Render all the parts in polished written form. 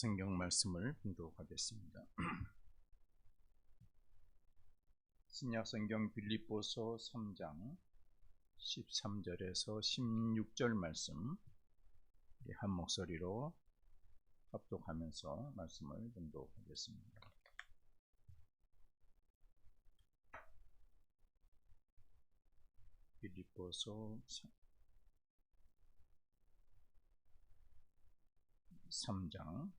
성경 말씀을 봉독하겠습니다. 신약 성경 빌립보서 3장 13절에서 16절 말씀 한 목소리로 합독하면서 말씀을 봉독하겠습니다. 빌립보서 3장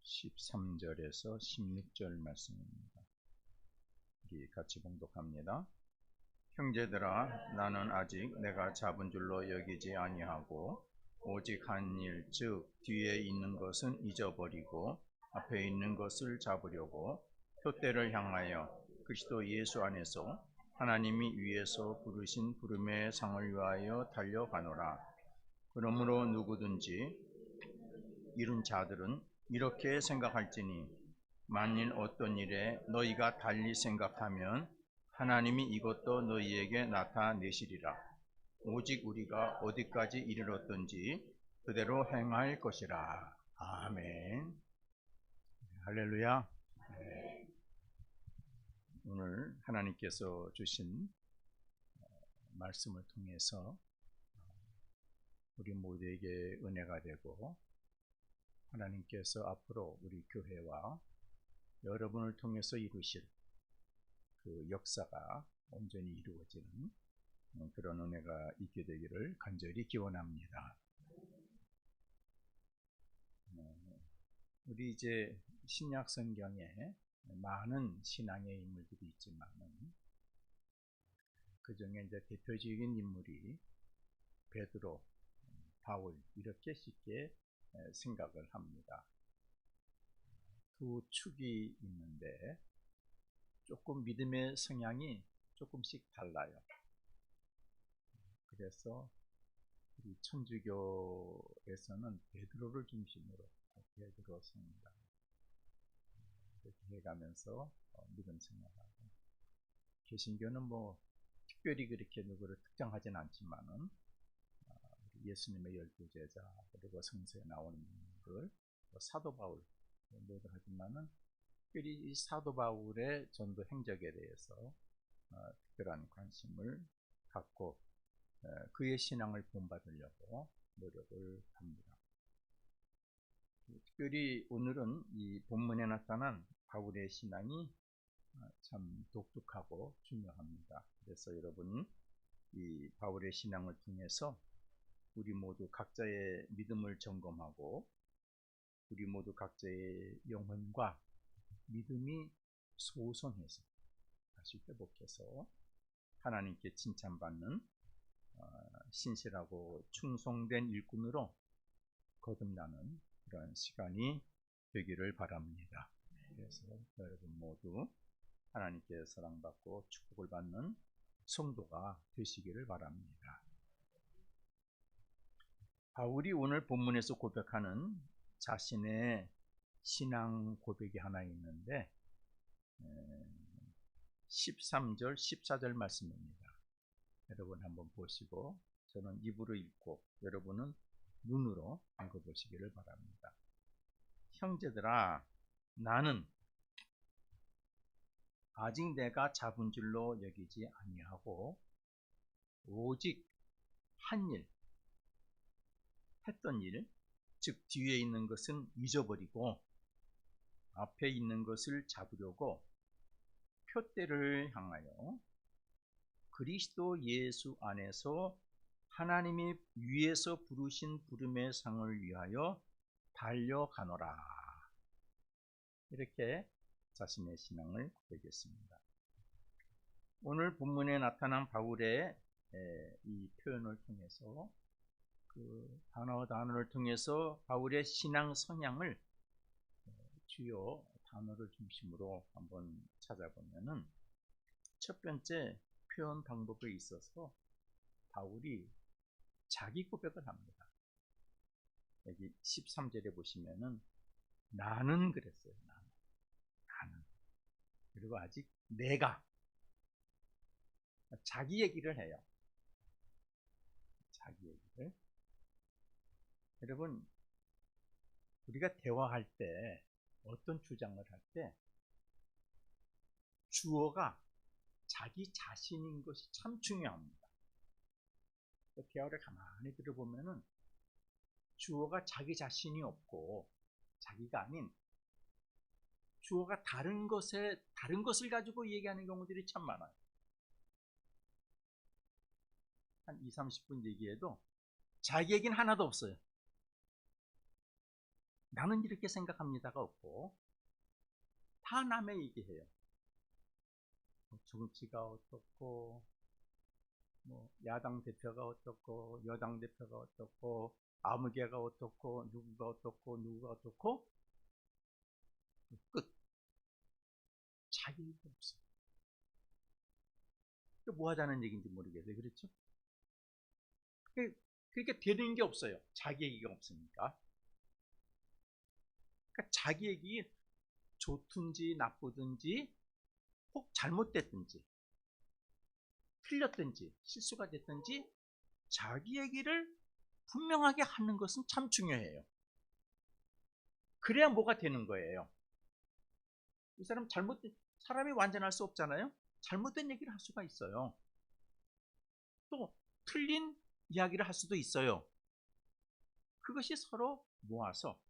13절에서 16절 말씀입니다. 우리 같이 봉독합니다. 형제들아, 나는 아직 내가 잡은 줄로 여기지 아니하고 오직 한 일, 즉 뒤에 있는 것은 잊어버리고 앞에 있는 것을 잡으려고 표대를 향하여 그리스도 예수 안에서 하나님이 위에서 부르신 부름의 상을 위하여 달려가노라. 그러므로 누구든지 이룬 자들은 이렇게 생각할지니 만일 어떤 일에 너희가 달리 생각하면 하나님이 이것도 너희에게 나타내시리라. 오직 우리가 어디까지 이르렀든지 그대로 행할 것이라. 아멘. 할렐루야. 오늘 하나님께서 주신 말씀을 통해서 우리 모두에게 은혜가 되고 하나님께서 앞으로 우리 교회와 여러분을 통해서 이루실 그 역사가 온전히 이루어지는 그런 은혜가 있게 되기를 간절히 기원합니다. 우리 이제 신약 성경에 많은 신앙의 인물들이 있지만은 그 중에 이제 대표적인 인물이 베드로, 바울 이렇게 쉽게 생각을 합니다. 두 축이 있는데 조금 믿음의 성향이 조금씩 달라요. 그래서 우리 천주교에서는 베드로를 중심으로 베드로 성당 이렇게 해가면서 믿음 생활하고, 개신교는 뭐 특별히 그렇게 누구를 특정하진 않지만은 예수님의 12제자 그리고 성서에 나오는 인물을 사도 바울 모두 하지만은 특별히 이 사도 바울의 전도 행적에 대해서 특별한 관심을 갖고 그의 신앙을 본받으려고 노력을 합니다. 특별히 오늘은 이 본문에 나타난 바울의 신앙이 참 독특하고 중요합니다. 그래서 여러분 이 바울의 신앙을 통해서 우리 모두 각자의 믿음을 점검하고 우리 모두 각자의 영혼과 믿음이 소성해서 다시 회복해서 하나님께 칭찬받는 신실하고 충성된 일꾼으로 거듭나는 그런 시간이 되기를 바랍니다. 그래서 여러분 모두 하나님께 사랑받고 축복을 받는 성도가 되시기를 바랍니다. 바울이 오늘 본문에서 고백하는 자신의 신앙 고백이 하나 있는데 13절, 14절 말씀입니다. 여러분 한번 보시고 저는 입으로 읽고 여러분은 눈으로 읽어보시기를 바랍니다. 형제들아, 나는 아직 내가 잡은 줄로 여기지 아니하고 오직 한 일, 했던 일, 즉 뒤에 있는 것은 잊어버리고 앞에 있는 것을 잡으려고 표대를 향하여 그리스도 예수 안에서 하나님이 위에서 부르신 부름의 상을 위하여 달려가노라. 이렇게 자신의 신앙을 고백했습니다. 오늘 본문에 나타난 바울의 이 표현을 통해서 그 단어를 통해서 바울의 신앙 성향을 주요 단어를 중심으로 한번 찾아보면은 첫 번째 표현 방법에 있어서 바울이 자기 고백을 합니다. 여기 13절에 보시면은 나는 그랬어요. 나는. 그리고 아직 내가 자기 얘기를 해요. 자기 얘기를. 여러분 우리가 대화할 때 어떤 주장을 할 때 주어가 자기 자신인 것이 참 중요합니다. 대화를 가만히 들어보면은 주어가 자기 자신이 없고 자기가 아닌 주어가 다른 것을 가지고 얘기하는 경우들이 참 많아요. 한 2, 30분 얘기해도 자기 얘기는 하나도 없어요. 나는 이렇게 생각합니다가 없고 다 남의 얘기해요. 정치가 어떻고 야당 대표가 어떻고 여당 대표가 어떻고 아무개가 어떻고 누구가 어떻고 누구가 어떻고 끝. 자기 얘기 없어요. 뭐 하자는 얘기인지 모르겠어요. 그렇죠? 그러니까 되는 게 없어요. 자기 얘기가 없으니까. 그러니까 자기 얘기 좋든지 나쁘든지 혹 잘못됐든지 틀렸든지 실수가 됐든지 자기 얘기를 분명하게 하는 것은 참 중요해요. 그래야 뭐가 되는 거예요. 이 사람 사람이 완전할 수 없잖아요. 잘못된 얘기를 할 수가 있어요. 또 틀린 이야기를 할 수도 있어요. 그것이 서로 모아서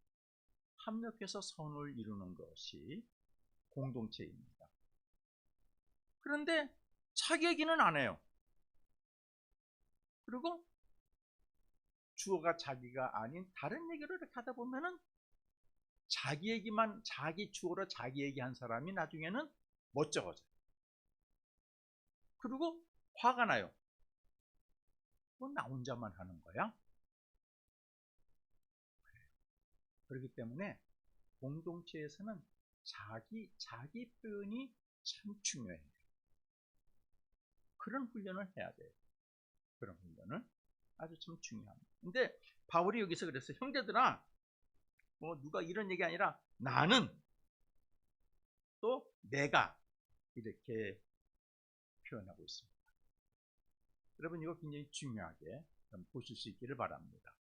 합력해서 선을 이루는 것이 공동체입니다. 그런데 자기 얘기는 안 해요. 그리고 주어가 자기가 아닌 다른 얘기를 이렇게 하다 보면은 자기 얘기만 자기 주어로 자기 얘기한 사람이 나중에는 멋쩍어져요. 그리고 화가 나요. 나 혼자만 하는 거야? 그렇기 때문에 공동체에서는 자기 표현이 참 중요해요. 그런 훈련을 해야 돼요. 그런 훈련을 아주 참 중요합니다. 근데 바울이 여기서 그랬어요. 형제들아, 누가 이런 얘기 아니라 나는 또 내가 이렇게 표현하고 있습니다. 여러분 이거 굉장히 중요하게 보실 수 있기를 바랍니다.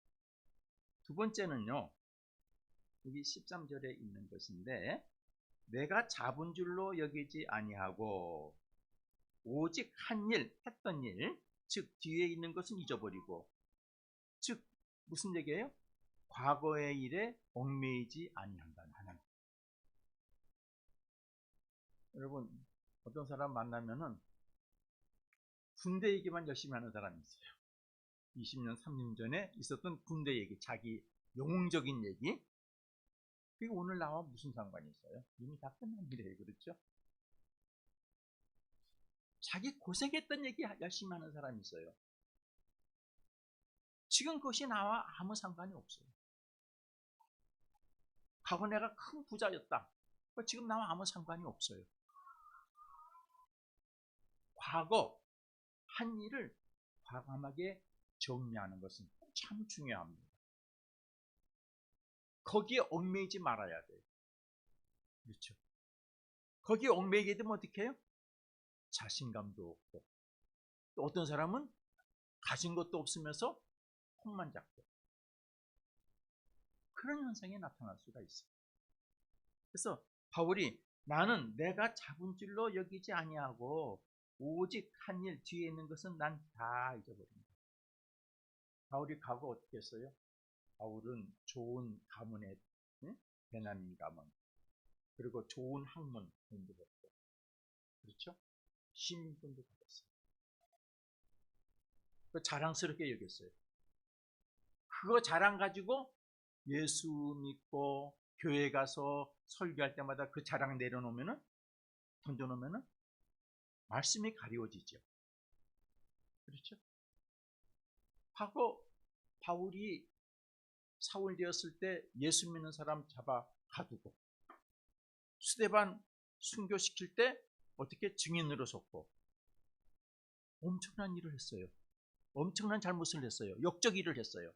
두 번째는요. 여기 13절에 있는 것인데 내가 잡은 줄로 여기지 아니하고 오직 한 일, 했던 일, 즉 뒤에 있는 것은 잊어버리고 즉 무슨 얘기예요? 과거의 일에 얽매이지 아니한다는 하나님. 여러분 어떤 사람 만나면은 군대 얘기만 열심히 하는 사람이 있어요. 20년, 30년 전에 있었던 군대 얘기, 자기 영웅적인 얘기. 그게 오늘 나와 무슨 상관이 있어요? 이미 다 끝난 일이에요. 그렇죠? 자기 고생했던 얘기 열심히 하는 사람이 있어요. 지금 그것이 나와 아무 상관이 없어요. 과거 내가 큰 부자였다. 지금 나와 아무 상관이 없어요. 과거 한 일을 과감하게 정리하는 것은 참 중요합니다. 거기에 얽매이지 말아야 돼요. 그렇죠? 거기에 얽매이게 되면 어떻게 해요? 자신감도 없고 또 어떤 사람은 가진 것도 없으면서 콩만 잡고 그런 현상이 나타날 수가 있어요. 그래서 바울이 나는 내가 잡은 줄로 여기지 아니하고 오직 한 일 뒤에 있는 것은 난 다 잊어버립니다. 바울이 과거 어떻게 했어요? 바울은 좋은 가문의 베냐민 가문 그리고 좋은 학문 공부했고 그렇죠? 시민권도 받았어요. 자랑스럽게 여겼어요. 그거 자랑 가지고 예수 믿고 교회 가서 설교할 때마다 그 자랑 내려놓으면은 던져놓으면은 말씀이 가리워지죠. 그렇죠? 과거 바울이 사울 되었을 때 예수 믿는 사람 잡아 가두고 스데반 순교시킬 때 어떻게 증인으로 섰고 엄청난 일을 했어요. 엄청난 잘못을 했어요. 역적 일을 했어요.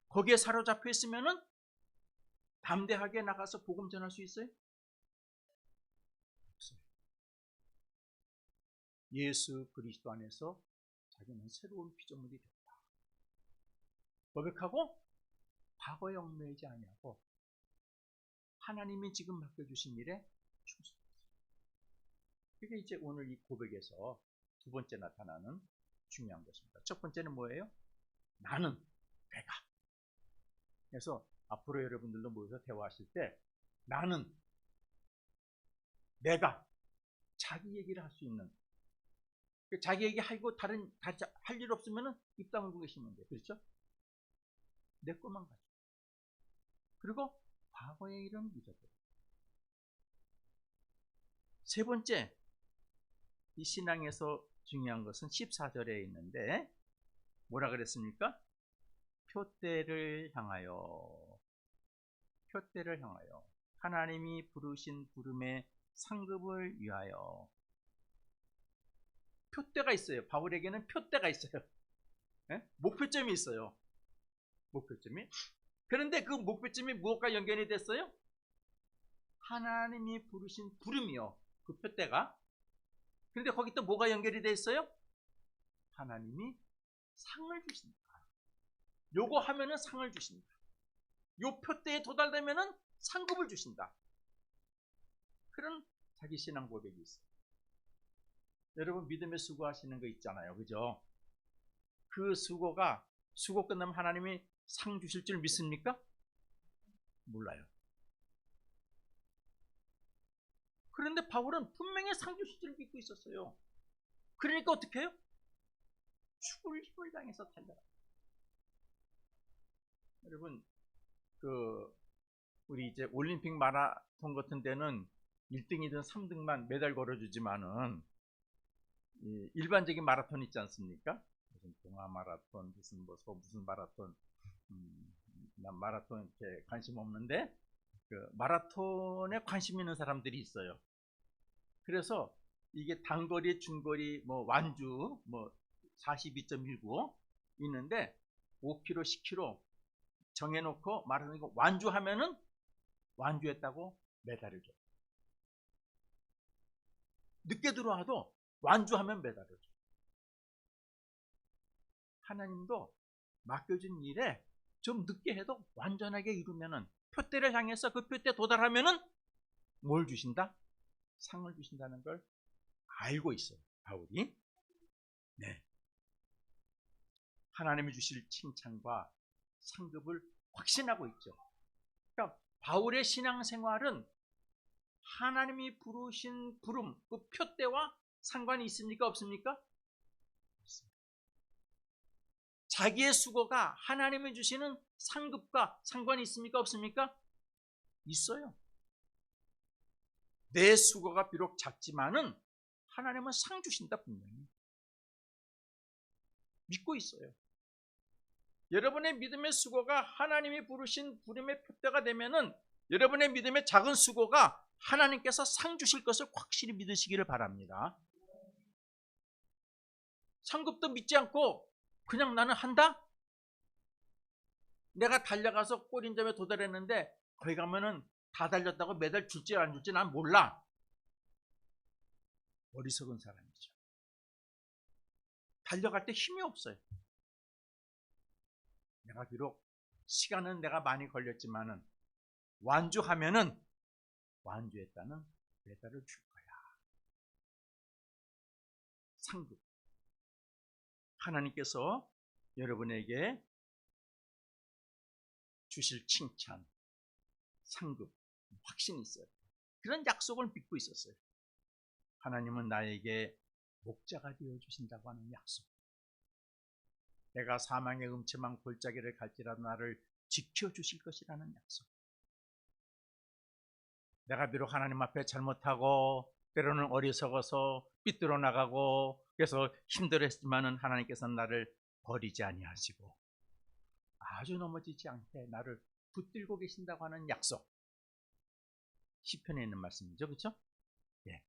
거기에 사로잡혀 있으면은 담대하게 나가서 복음 전할 수 있어요? 없어요. 예수 그리스도 안에서 자기는 새로운 피조물이 됐다. 고백하고 과거에 얽매이지 아니하고 하나님이 지금 맡겨주신 일에 충성하세요. 그게 이제 오늘 이 고백에서 두 번째 나타나는 중요한 것입니다. 첫 번째는 뭐예요? 나는, 내가. 그래서 앞으로 여러분들도 모여서 대화하실 때 나는, 내가 자기 얘기를 할 수 있는, 자기 얘기하고 다른 할 일 없으면 입 다물고 계시면 돼요. 그렇죠? 내 것만 가지고. 그리고 과거의 일은 잊어버려. 세 번째, 이 신앙에서 중요한 것은 14절에 있는데 뭐라 그랬습니까? 표대를 향하여, 표대를 향하여, 하나님이 부르신 부름의 상급을 위하여. 표대가 있어요. 바울에게는 표대가 있어요. 네? 목표점이 있어요. 목표점이. 그런데 그 목표점이 무엇과 연결이 됐어요? 하나님이 부르신 부름이요. 그 표대가. 그런데 거기 또 뭐가 연결이 돼 있어요? 하나님이 상을 주신다. 요거 하면은 상을 주신다. 요 표대에 도달되면은 상급을 주신다. 그런 자기 신앙 고백이 있어요. 여러분 믿음에 수고하시는 거 있잖아요. 그죠? 그 수고 끝나면 하나님이 상 주실 줄 믿습니까? 몰라요. 그런데 바울은 분명히 상 주실 줄 믿고 있었어요. 그러니까 어떻게 해요? 죽을 힘을 당해서 달려라. 여러분 우리 이제 올림픽 마라톤 같은 데는 1등이든 3등만 메달 걸어주지만은 일반적인 마라톤 있지 않습니까? 무슨 동아 마라톤, 무슨 마라톤, 난 마라톤 이렇게 관심 없는데 그 마라톤에 관심 있는 사람들이 있어요. 그래서 이게 단거리, 중거리, 뭐 완주, 뭐 42.19 있는데 5km, 10km 정해놓고 마라톤 이거 완주하면은 완주했다고 메달을 줘. 늦게 들어와도 완주하면 메달을 줘. 하나님도 맡겨준 일에 좀 늦게 해도 완전하게 이루면은 표대를 향해서 그 표대에 도달하면은 뭘 주신다? 상을 주신다는 걸 알고 있어요. 바울이. 네. 하나님이 주실 칭찬과 상급을 확신하고 있죠. 그러니까 바울의 신앙생활은 하나님이 부르신 부름, 그 표대와 상관이 있습니까? 없습니까? 없습니다. 자기의 수고가 하나님이 주시는 상급과 상관이 있습니까? 없습니까? 있어요. 내 수고가 비록 작지만은 하나님은 상 주신다 분명히 믿고 있어요. 여러분의 믿음의 수고가 하나님이 부르신 부름의 표대가 되면은 여러분의 믿음의 작은 수고가 하나님께서 상 주실 것을 확실히 믿으시기를 바랍니다. 상급도 믿지 않고 그냥 나는 한다? 내가 달려가서 골인점에 도달했는데 거기 가면은 다 달렸다고 메달 줄지 안 줄지 난 몰라. 어리석은 사람이죠. 달려갈 때 힘이 없어요. 내가 비록 시간은 내가 많이 걸렸지만은 완주하면은 완주했다는 메달을 줄 거야. 상급. 하나님께서 여러분에게 주실 칭찬, 상급, 확신이 있어요. 그런 약속을 믿고 있었어요. 하나님은 나에게 목자가 되어주신다고 하는 약속. 내가 사망의 음침한 골짜기를 갈지라도 나를 지켜주실 것이라는 약속. 내가 비록 하나님 앞에 잘못하고 때로는 어리석어서 삐뚤어 나가고 그래서 힘들었지만은 하나님께서는 나를 버리지 아니하시고 아주 넘어지지 않게 나를 붙들고 계신다고 하는 약속. 시편에 있는 말씀이죠. 그렇죠? 예.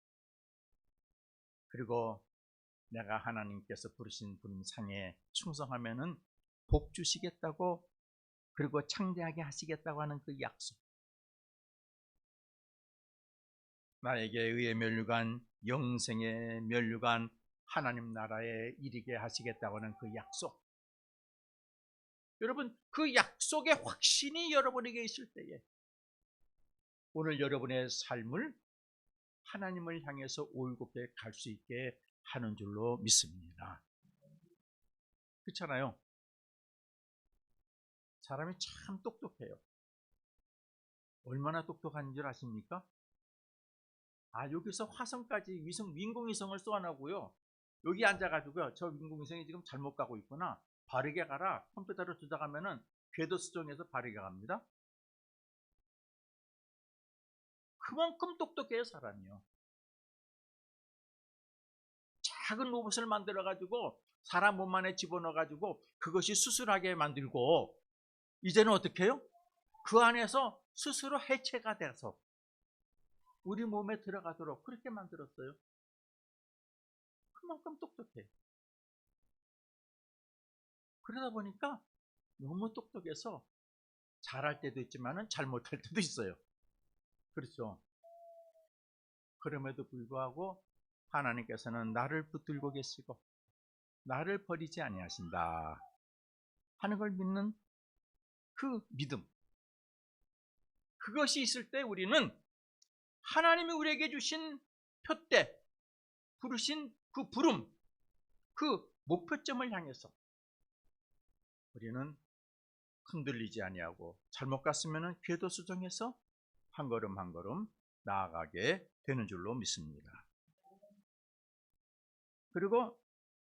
그리고 내가 하나님께서 부르신 부름상에 충성하면은 복 주시겠다고 그리고 창대하게 하시겠다고 하는 그 약속. 나에게 의의 면류관, 영생의 면류관, 하나님 나라에 이르게 하시겠다고 하는 그 약속. 여러분, 그 약속의 확신이 여러분에게 있을 때에 오늘 여러분의 삶을 하나님을 향해서 올곧게 갈 수 있게 하는 줄로 믿습니다. 그렇잖아요. 사람이 참 똑똑해요. 얼마나 똑똑한 줄 아십니까? 여기서 화성까지 인공위성을 쏘아나고요. 여기 앉아가지고요. 저 인공위성이 지금 잘못 가고 있구나. 바르게 가라. 컴퓨터로 조작하면은 궤도 수정해서 바르게 갑니다. 그만큼 똑똑해요, 사람이요. 작은 로봇을 만들어가지고 사람 몸 안에 집어넣어가지고 그것이 수술하게 만들고 이제는 어떻게 해요? 그 안에서 스스로 해체가 돼서 우리 몸에 들어가도록 그렇게 만들었어요. 그만큼 똑똑해. 그러다 보니까 너무 똑똑해서 잘할 때도 있지만 잘못할 때도 있어요. 그렇죠. 그럼에도 불구하고 하나님께서는 나를 붙들고 계시고 나를 버리지 아니하신다 하는 걸 믿는 그 믿음, 그것이 있을 때 우리는 하나님이 우리에게 주신 표대, 부르신 그 부름, 그 목표점을 향해서 우리는 흔들리지 아니하고 잘못 갔으면 궤도 수정해서 한 걸음 한 걸음 나아가게 되는 줄로 믿습니다. 그리고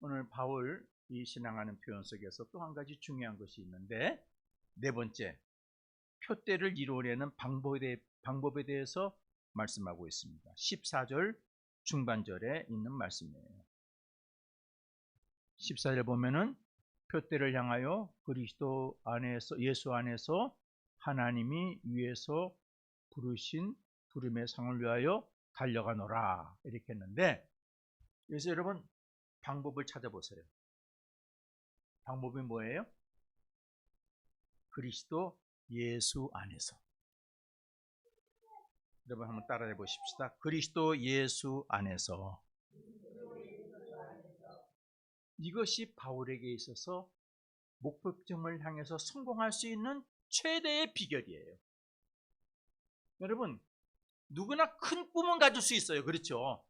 오늘 바울이 신앙하는 표현 속에서 또 한 가지 중요한 것이 있는데, 네 번째, 표대를 이루어내는 방법에 대해서 말씀하고 있습니다. 14절 중반절에 있는 말씀이에요. 14절 보면은 표대를 향하여 그리스도 안에서, 예수 안에서 하나님이 위에서 부르신 부름의 상을 위하여 달려가노라 이렇게 했는데, 그래서 여러분 방법을 찾아보세요. 방법이 뭐예요? 그리스도 예수 안에서. 여러분 한번 따라해 보십시다. 그리스도 예수 안에서. 이것이 바울에게 있어서 목표점을 향해서 성공할 수 있는 최대의 비결이에요. 여러분, 누구나 큰 꿈은 가질 수 있어요. 그렇죠?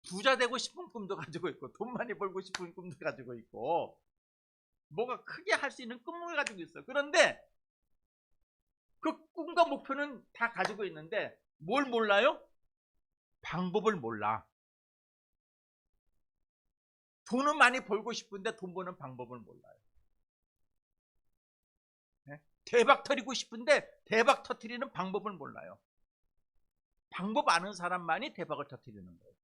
부자 되고 싶은 꿈도 가지고 있고, 돈 많이 벌고 싶은 꿈도 가지고 있고, 뭐가 크게 할 수 있는 꿈을 가지고 있어요. 그런데 그 꿈과 목표는 다 가지고 있는데 뭘 몰라요? 방법을 몰라. 돈은 많이 벌고 싶은데 돈 버는 방법을 몰라요. 네? 대박 터리고 싶은데 대박 터트리는 방법을 몰라요. 방법 아는 사람만이 대박을 터트리는 거예요.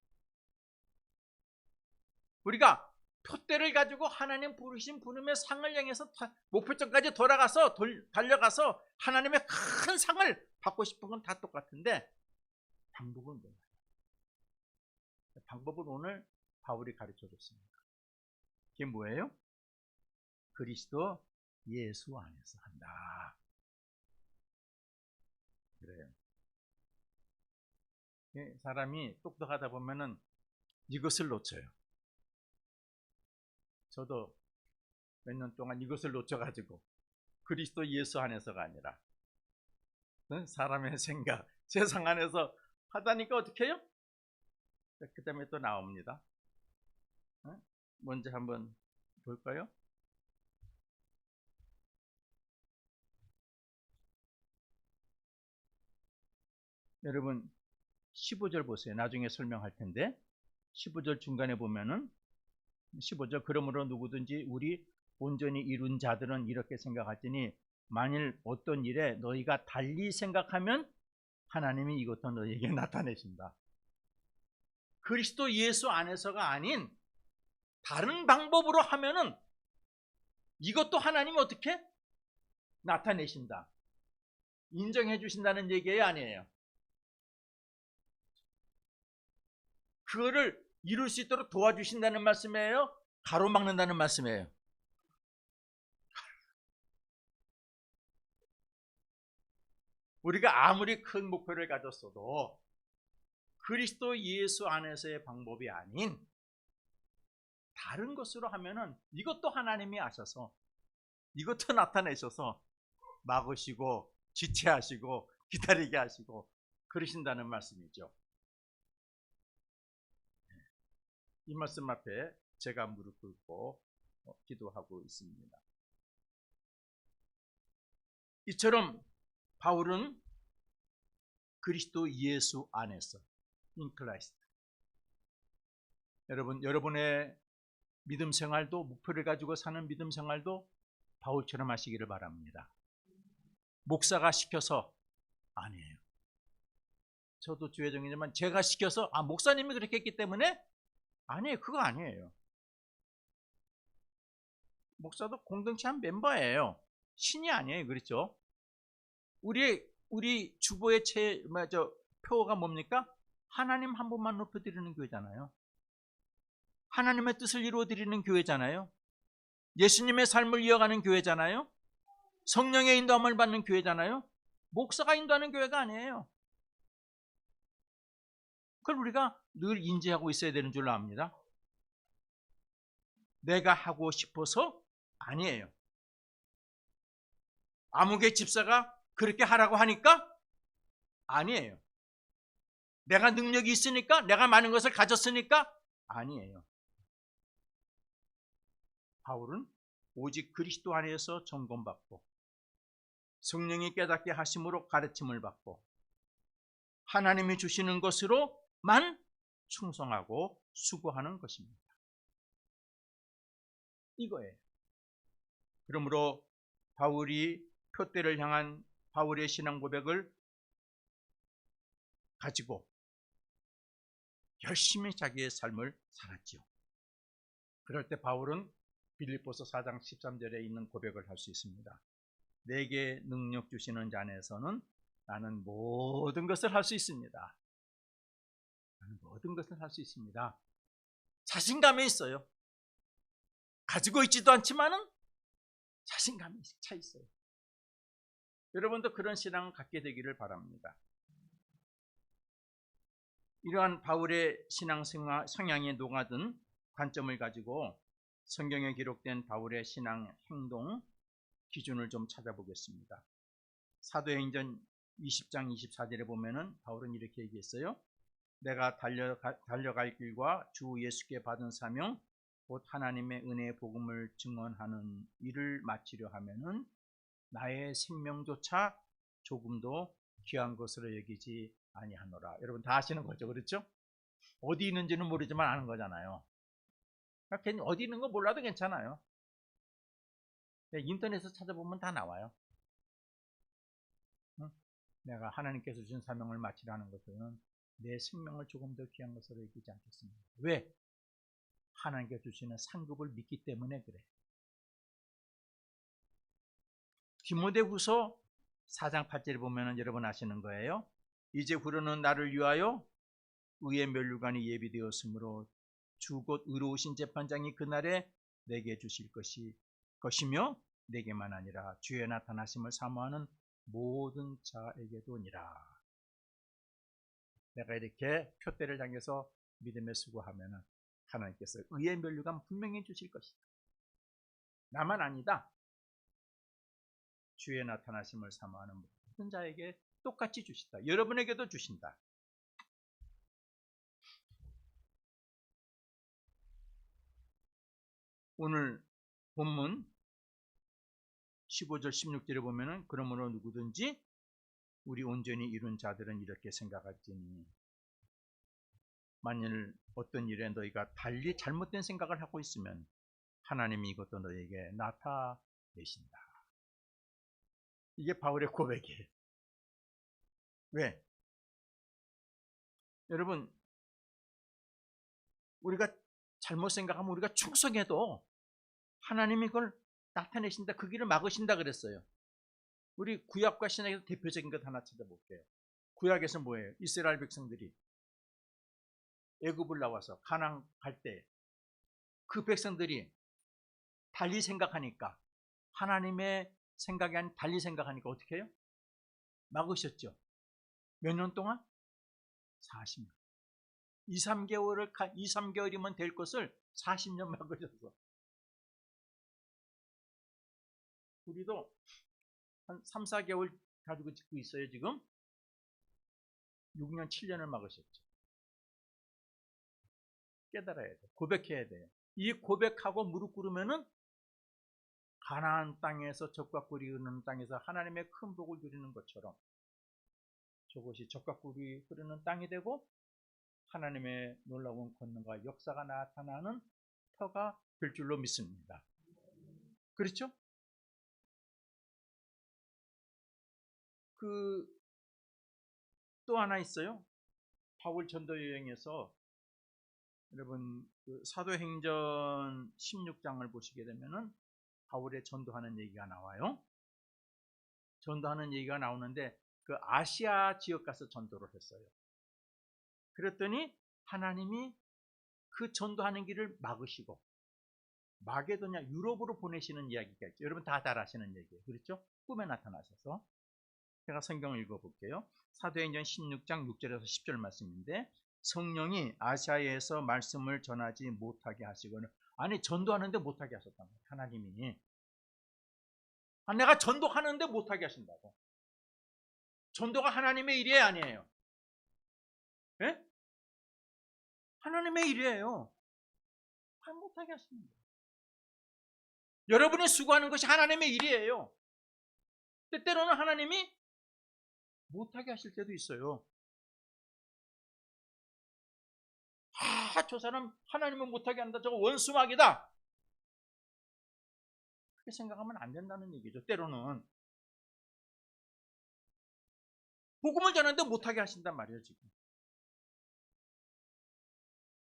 우리가 표대를 가지고 하나님 부르신 부름의 상을 향해서 목표점까지 달려가서 하나님의 큰 상을 받고 싶은 건 다 똑같은데 방법은 몰라요. 방법을 오늘 바울이 가르쳐 줬습니다. 그게 뭐예요? 그리스도 예수 안에서 한다. 그래요. 사람이 똑똑하다 보면은 이것을 놓쳐요. 저도 몇 년 동안 이것을 놓쳐가지고 그리스도 예수 안에서가 아니라 사람의 생각, 세상 안에서 하다니까 어떻게 해요? 그 다음에 또 나옵니다. 먼저 한번 볼까요? 여러분 15절 보세요. 나중에 설명할 텐데 15절 중간에 보면은 15절 그러므로 누구든지 우리 온전히 이룬 자들은 이렇게 생각하지니 만일 어떤 일에 너희가 달리 생각하면 하나님이 이것도 너희에게 나타내신다. 그리스도 예수 안에서가 아닌 다른 방법으로 하면은 이것도 하나님이 어떻게 나타내신다. 인정해 주신다는 얘기예요, 아니에요? 그거를 이룰 수 있도록 도와주신다는 말씀이에요? 가로막는다는 말씀이에요? 우리가 아무리 큰 목표를 가졌어도 그리스도 예수 안에서의 방법이 아닌 다른 것으로 하면은 이것도 하나님이 아셔서 이것도 나타내셔서 막으시고 지체하시고 기다리게 하시고 그러신다는 말씀이죠. 이 말씀 앞에 제가 무릎 꿇고 기도하고 있습니다. 이처럼 바울은 그리스도 예수 안에서 in Christ. 여러분의 믿음 생활도, 목표를 가지고 사는 믿음 생활도 바울처럼 하시기를 바랍니다. 목사가 시켜서 아니에요. 저도 주의정이지만 제가 시켜서 목사님이 그렇게 했기 때문에 아니에요. 그거 아니에요. 목사도 공동체 한 멤버예요. 신이 아니에요. 그렇죠? 우리 주보의 표가 뭡니까? 하나님 한 분만 높여드리는 교회잖아요. 하나님의 뜻을 이루어드리는 교회잖아요. 예수님의 삶을 이어가는 교회잖아요. 성령의 인도함을 받는 교회잖아요. 목사가 인도하는 교회가 아니에요. 그걸 우리가 늘 인지하고 있어야 되는 줄로 압니다. 내가 하고 싶어서 아니에요. 아무개 집사가 그렇게 하라고 하니까 아니에요. 내가 능력이 있으니까, 내가 많은 것을 가졌으니까 아니에요. 바울은 오직 그리스도 안에서 점검받고 성령이 깨닫게 하심으로 가르침을 받고 하나님이 주시는 것으로만 충성하고 수고하는 것입니다. 이거예요. 그러므로 바울이 표대를 향한 바울의 신앙 고백을 가지고 열심히 자기의 삶을 살았지요. 그럴 때 바울은 빌립보서 4장 13절에 있는 고백을 할 수 있습니다. 내게 능력 주시는 자 안에서는 나는 모든 것을 할 수 있습니다. 나는 모든 것을 할 수 있습니다. 자신감이 있어요. 가지고 있지도 않지만은 자신감이 차 있어요. 여러분도 그런 신앙을 갖게 되기를 바랍니다. 이러한 바울의 신앙 성향에 녹아든 관점을 가지고 성경에 기록된 바울의 신앙 행동 기준을 좀 찾아보겠습니다. 사도행전 20장 24절에 보면은 바울은 이렇게 얘기했어요. 내가 달려갈 길과 주 예수께 받은 사명 곧 하나님의 은혜의 복음을 증언하는 일을 마치려 하면은 나의 생명조차 조금도 귀한 것으로 여기지 아니하노라. 여러분 다 아시는 거죠, 그렇죠? 어디 있는지는 모르지만 아는 거잖아요. 괜히 어디 있는 거 몰라도 괜찮아요. 인터넷에서 찾아보면 다 나와요. 내가 하나님께서 주신 사명을 마치라는 것은 내 생명을 조금 더 귀한 것으로 여기지 않겠습니다. 왜? 하나님께서 주시는 상급을 믿기 때문에 그래. 디모데후서 4장 8절에 보면 여러분 아시는 거예요. 이제 후로는 나를 위하여 의의 면류관이 예비되었으므로 주 곧 의로우신 재판장이 그날에 내게 주실 것이며 내게만 아니라 주의 나타나심을 사모하는 모든 자에게도니라. 내가 이렇게 표대를 향해서 믿음에 수고하면 하나님께서 의의 면류관 분명히 주실 것이다. 나만 아니다. 주의 나타나심을 사모하는 모든 자에게 똑같이 주신다. 여러분에게도 주신다. 오늘 본문 15절 16절에 보면은 그러므로 누구든지 우리 온전히 이룬 자들은 이렇게 생각할지니 만일 어떤 일에 너희가 달리 잘못된 생각을 하고 있으면 하나님이 이것도 너희에게 나타내신다. 이게 바울의 고백이에요. 왜? 여러분 우리가 잘못 생각하면 우리가 충성해도 하나님이 그걸 나타내신다. 그 길을 막으신다 그랬어요. 우리 구약과 신약에서 대표적인 것 하나 찾아볼게요. 구약에서 뭐예요? 이스라엘 백성들이 애굽을 나와서 가나안 갈 때 그 백성들이 달리 생각하니까 하나님의 생각이 아닌 달리 생각하니까 어떻게 해요? 막으셨죠. 몇 년 동안? 40년. 2, 3개월이면 될 것을 40년 막으셔서 우리도 한 3, 4개월 가지고 짓고 있어요. 지금 6년, 7년을 막으셨죠. 깨달아야 돼. 고백해야 돼. 이 고백하고 무릎 꿇으면은 가나안 땅에서 적과 꿀이 흐르는 땅에서 하나님의 큰 복을 누리는 것처럼 저것이 적과 꿀이 흐르는 땅이 되고 하나님의 놀라운 권능과 역사가 나타나는 터가 될 줄로 믿습니다. 그렇죠? 또 하나 있어요. 바울 전도 여행에서 여러분 사도행전 16장을 보시게 되면은 바울의 전도하는 얘기가 나와요. 전도하는 얘기가 나오는데 그 아시아 지역 가서 전도를 했어요. 그랬더니 하나님이 그 전도하는 길을 막으시고 마게도냐 유럽으로 보내시는 이야기가 있죠. 여러분 다 아시는 얘기예요. 그렇죠? 꿈에 나타나셔서. 제가 성경을 읽어볼게요. 사도행전 16장 6절에서 10절 말씀인데 성령이 아시아에서 말씀을 전하지 못하게 하시거늘 아니 전도하는데 못하게 하셨단 말이에요. 하나님이 내가 전도하는데 못하게 하신다고. 전도가 하나님의 일이 아니에요. 예? 하나님의 일이에요. 못하게 하십니다. 여러분이 수고하는 것이 하나님의 일이에요. 때때로는 하나님이 못하게 하실 때도 있어요. 저 사람 하나님은 못하게 한다. 저거 원수막이다. 그렇게 생각하면 안 된다는 얘기죠. 때로는 복음을 전하는데 못하게 하신단 말이에요. 지금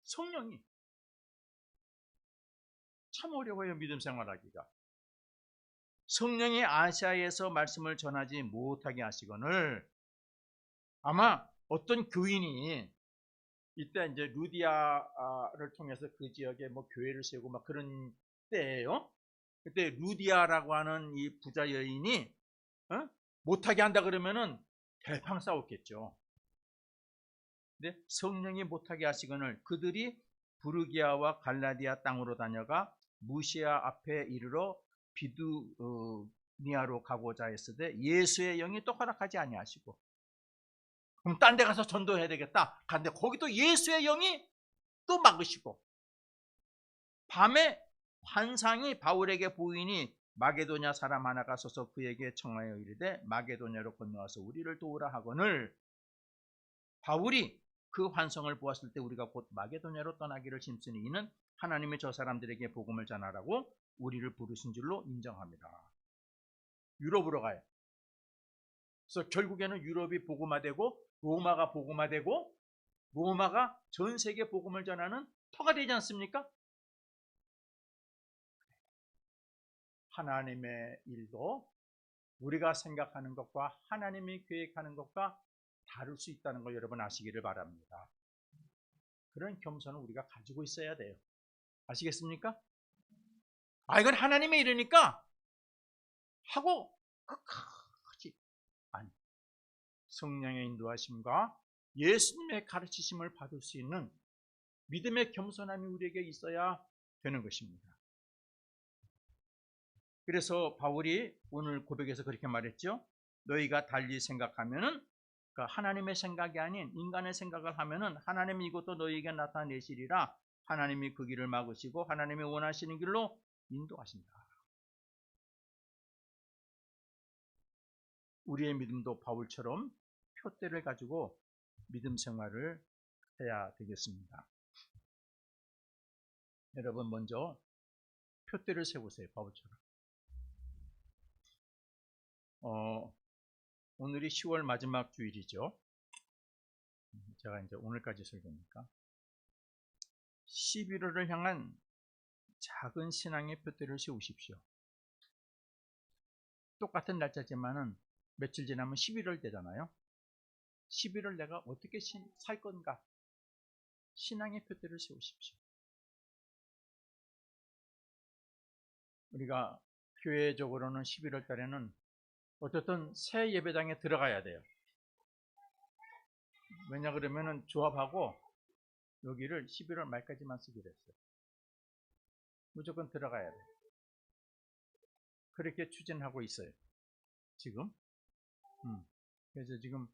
성령이 참 어려워요. 믿음 생활하기가. 성령이 아시아에서 말씀을 전하지 못하게 하시거늘 아마 어떤 교인이 이때 이제 루디아를 통해서 그 지역에 뭐 교회를 세우고 막 그런 때예요. 그때 루디아라고 하는 이 부자 여인이 못하게 한다 그러면은 대팡 싸웠겠죠. 근데 성령이 못하게 하시거늘 그들이 부르기아와 갈라디아 땅으로 다녀가 무시아 앞에 이르러 비두니아로 가고자 했을 때 예수의 영이 또 허락하지 아니하시고 그럼 딴 데 가서 전도해야 되겠다. 근데 거기도 예수의 영이 또 막으시고 밤에 환상이 바울에게 보이니 마게도냐 사람 하나가 서서 그에게 청하여 이르되 마게도냐로 건너와서 우리를 도우라 하거늘 바울이 그 환상을 보았을 때 우리가 곧 마게도냐로 떠나기를 심쓰니 이는 하나님이 저 사람들에게 복음을 전하라고 우리를 부르신 줄로 인정합니다. 유럽으로 가요. 그래서 결국에는 유럽이 복음화되고 로마가 복음화되고 로마가 전 세계 복음을 전하는 터가 되지 않습니까? 하나님의 일도 우리가 생각하는 것과 하나님이 계획하는 것과 다를 수 있다는 걸 여러분 아시기를 바랍니다. 그런 겸손을 우리가 가지고 있어야 돼요. 아시겠습니까? 이건 하나님의 일이니까 하고 끝까지 아니 성령의 인도하심과 예수님의 가르치심을 받을 수 있는 믿음의 겸손함이 우리에게 있어야 되는 것입니다. 그래서 바울이 오늘 고백에서 그렇게 말했죠. 너희가 달리 생각하면은 그러니까 하나님의 생각이 아닌 인간의 생각을 하면은 하나님이 이것도 너희에게 나타내시리라. 하나님이 그 길을 막으시고 하나님이 원하시는 길로 인도하신다. 우리의 믿음도 바울처럼 표대를 가지고 믿음 생활을 해야 되겠습니다. 여러분 먼저 표대를 세우세요. 바울처럼. 오늘이 10월 마지막 주일이죠. 제가 이제 오늘까지 설교니까 11월을 향한 작은 신앙의 표대를 세우십시오. 똑같은 날짜지만은 며칠 지나면 11월 되잖아요. 11월 내가 어떻게 살 건가? 신앙의 표대를 세우십시오. 우리가 교회적으로는 11월 달에는 어쨌든 새 예배당에 들어가야 돼요. 왜냐 그러면은 조합하고 여기를 11월 말까지만 쓰기로 했어요. 무조건 들어가야 돼요. 그렇게 추진하고 있어요. 지금. 그래서 지금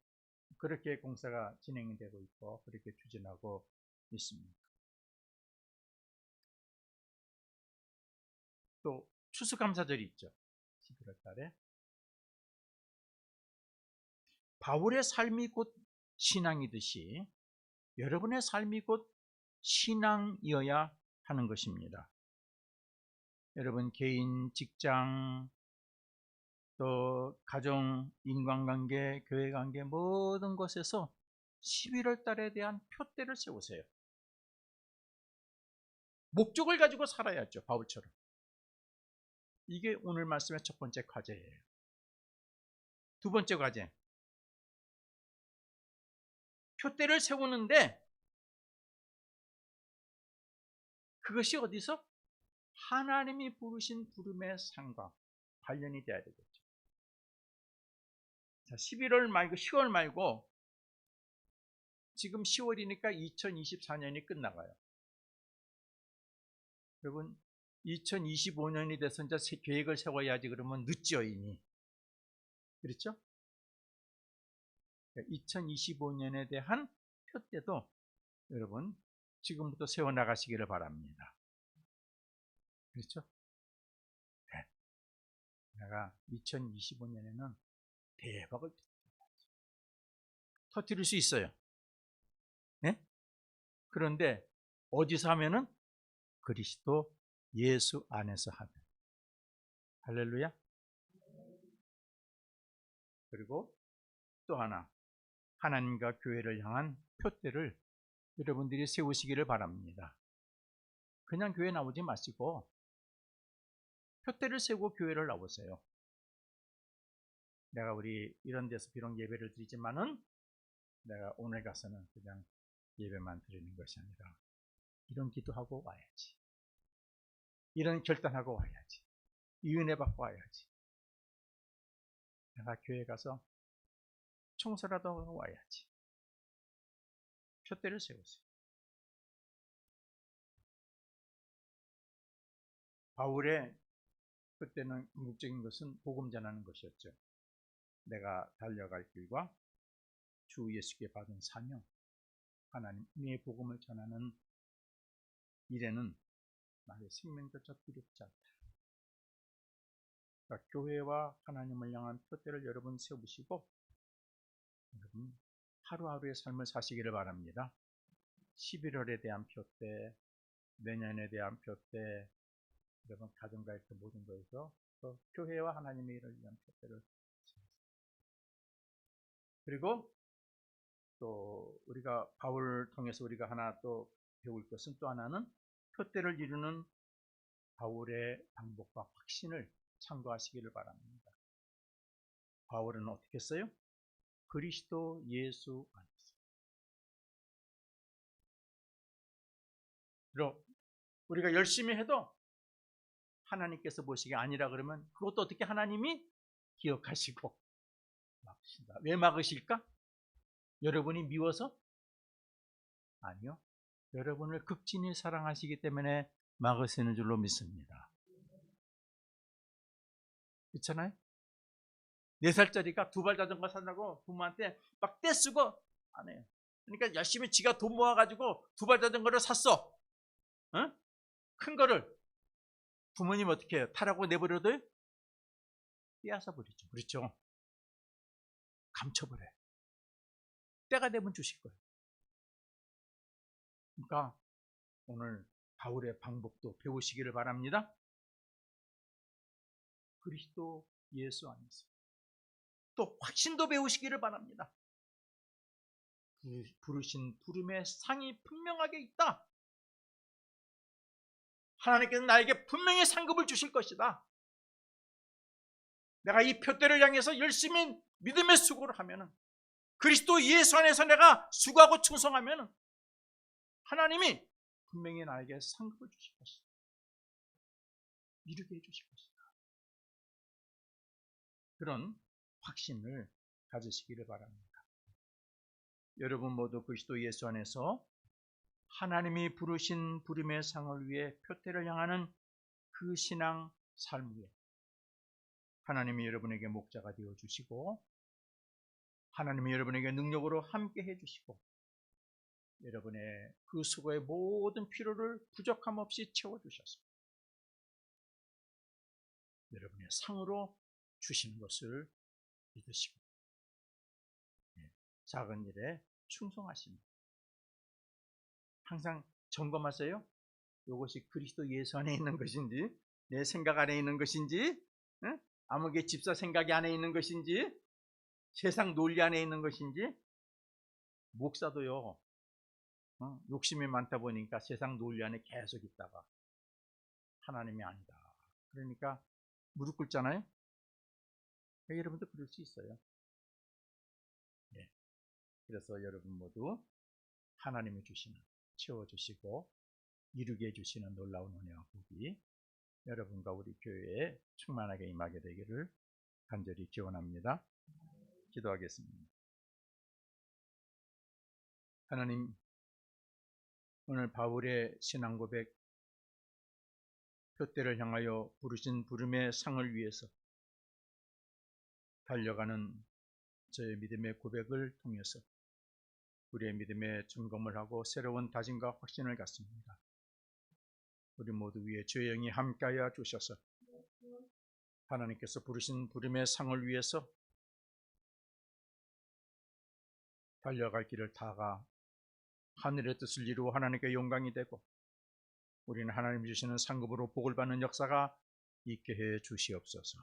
그렇게 공사가 진행이 되고 있고 그렇게 추진하고 있습니다. 또 추수감사절이 있죠. 11월 달에. 바울의 삶이 곧 신앙이듯이 여러분의 삶이 곧 신앙이어야 하는 것입니다. 여러분 개인, 직장, 또 가정, 인간관계, 교회관계 모든 것에서 11월 달에 대한 표대를 세우세요. 목적을 가지고 살아야죠. 바울처럼. 이게 오늘 말씀의 첫 번째 과제예요. 두 번째 과제. 표대를 세우는데 그것이 어디서? 하나님이 부르신 부름의 상과 관련이 돼야 되겠죠. 자, 11월 말고 10월 말고 지금 10월이니까 2024년이 끝나가요. 여러분 2025년이 돼서 이제 계획을 세워야지 그러면 늦죠 이미. 그렇죠? 2025년에 대한 표대도 여러분 지금부터 세워나가시기를 바랍니다. 그렇죠? 네. 내가 2025년에는 대박을 터뜨릴 수 있어요. 네? 그런데 어디서 하면은? 그리스도 예수 안에서 하면. 할렐루야. 그리고 또 하나, 하나님과 교회를 향한 표대를 여러분들이 세우시기를 바랍니다. 그냥 교회 나오지 마시고 표대를 세우고 교회를 나오세요. 내가 우리 이런 데서 비록 예배를 드리지만은 내가 오늘 가서는 그냥 예배만 드리는 것이 아니라 이런 기도하고 와야지. 이런 결단하고 와야지. 이 은혜 받고 와야지. 내가 교회 가서 청소라도 하고 와야지. 표대를 세우세요. 바울의 그때는 궁극적인 것은 복음 전하는 것이었죠. 내가 달려갈 길과 주 예수께 받은 사명, 하나님의 복음을 전하는 일에는 나의 생명조차 두렵지 않다. 그러니까 교회와 하나님을 향한 표대를 여러분 세우시고 여러분 하루하루의 삶을 사시기를 바랍니다. 11월에 대한 표대, 내년에 대한 표대, 여러분 가정과 그 모든 것에서 또 교회와 하나님의 일을 위한 표대를 세우세요. 그리고 또 우리가 바울을 통해서 우리가 하나 또 배울 것은 또 하나는 표대를 이루는 바울의 방법과 확신을 참고하시기를 바랍니다. 바울은 어떻게 했어요? 그리스도 예수 안에서. 그리고 우리가 열심히 해도 하나님께서 보시기 아니라 그러면 그것도 어떻게 하나님이 기억하시고 막으신다. 왜 막으실까? 여러분이 미워서? 아니요. 여러분을 극진히 사랑하시기 때문에 막으시는 줄로 믿습니다. 그렇잖아요? 4살짜리가 2발 자전거 산다고 부모한테 막 떼쓰고 안 해요. 그러니까 열심히 지가 돈 모아가지고 2발 자전거를 샀어. 어? 큰 거를. 부모님 어떻게 해요? 타라고 내버려둬요? 빼앗아 버리죠. 그렇죠? 감춰버려요. 때가 되면 주실 거예요. 그러니까 오늘 바울의 방법도 배우시기를 바랍니다. 그리스도 예수 안에서. 또 확신도 배우시기를 바랍니다. 부르신 부름의 상이 분명하게 있다. 하나님께서 나에게 분명히 상급을 주실 것이다. 내가 이 표대를 향해서 열심히 믿음의 수고를 하면은 그리스도 예수 안에서 내가 수고하고 충성하면은 하나님이 분명히 나에게 상급을 주실 것이다. 이루게 해주실 것이다. 그런 확신을 가지시기를 바랍니다. 여러분 모두 그리스도 예수 안에서 하나님이 부르신 부름의 상을 위해 표대를 향하는 그 신앙 삶 위에 하나님이 여러분에게 목자가 되어 주시고 하나님이 여러분에게 능력으로 함께 해 주시고 여러분의 그 수고의 모든 필요를 부족함 없이 채워 주셔서 여러분의 상으로 주시는 것을 믿으시고 작은 일에 충성하십니다. 항상 점검하세요. 이것이 그리스도 예수 안에 있는 것인지 내 생각 안에 있는 것인지 아무개 집사 생각이 안에 있는 것인지 세상 논리 안에 있는 것인지. 목사도요 욕심이 많다 보니까 세상 논리 안에 계속 있다가 하나님이 아니다 그러니까 무릎 꿇잖아요. 여러분도 그럴 수 있어요. 그래서 여러분 모두 하나님이 주시는 채워주시고 이루게 해주시는 놀라운 은혜와 복이 여러분과 우리 교회에 충만하게 임하게 되기를 간절히 기원합니다. 기도하겠습니다. 하나님, 오늘 바울의 신앙 고백, 표대를 향하여 부르신 부름의 상을 위해서 달려가는 저의 믿음의 고백을 통해서 우리의 믿음에 점검을 하고 새로운 다짐과 확신을 갖습니다. 우리 모두 위에 주의 영이 함께하여 주셔서 하나님께서 부르신 부름의 상을 위해서 달려갈 길을 다가 하늘의 뜻을 이루어 하나님께 영광이 되고 우리는 하나님 주시는 상급으로 복을 받는 역사가 있게 해 주시옵소서.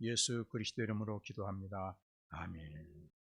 예수 그리스도 이름으로 기도합니다. 아멘.